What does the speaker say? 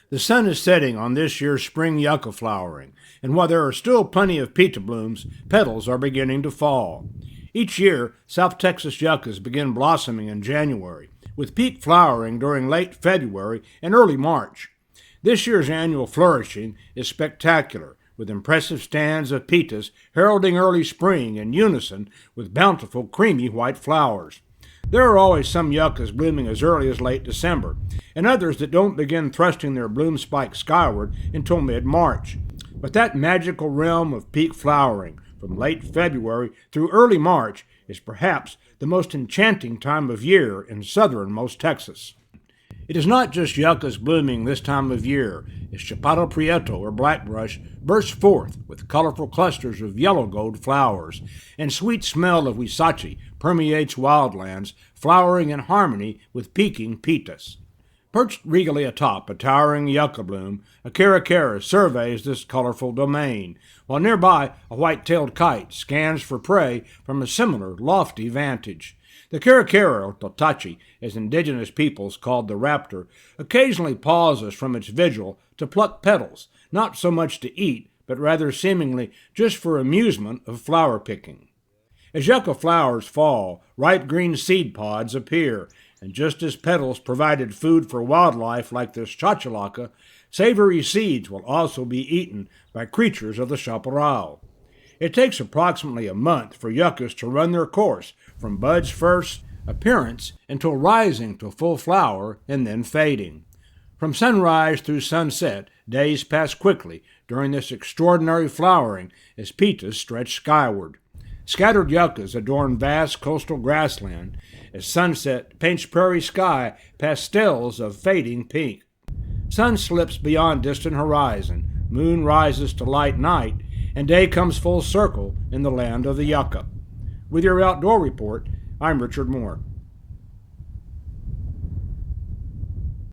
The sun is setting on this year's spring yucca flowering, and while there are still plenty of pita blooms, petals are beginning to fall. Each year, South Texas yuccas begin blossoming in January, with peak flowering during late February and early March. This year's annual flourishing is spectacular, with impressive stands of pitas heralding early spring in unison with bountiful creamy white flowers. There are always some yuccas blooming as early as late December, and others that don't begin thrusting their bloom spikes skyward until mid-March. But that magical realm of peak flowering, from late February through early March, is perhaps the most enchanting time of year in southernmost Texas. It is not just yuccas blooming this time of year, as Chaparral Prieto or blackbrush bursts forth with colorful clusters of yellow gold flowers, and sweet smell of huisache permeates wildlands, flowering in harmony with peaking pitas. Perched regally atop a towering yucca bloom, a caracara surveys this colorful domain, while nearby a white-tailed kite scans for prey from a similar lofty vantage. The caracara, or totachi, as indigenous peoples called the raptor, occasionally pauses from its vigil to pluck petals, not so much to eat, but rather seemingly just for amusement of flower picking. As yucca flowers fall, ripe green seed pods appear, and just as petals provided food for wildlife like this chachalaca, savory seeds will also be eaten by creatures of the chaparral. It takes approximately a month for yuccas to run their course, from bud's first appearance until rising to full flower and then fading. From sunrise through sunset, days pass quickly during this extraordinary flowering as pitas stretch skyward. Scattered yuccas adorn vast coastal grassland as sunset paints prairie sky pastels of fading pink. Sun slips beyond distant horizon, moon rises to light night, and day comes full circle in the land of the yucca. With your outdoor report, I'm Richard Moore.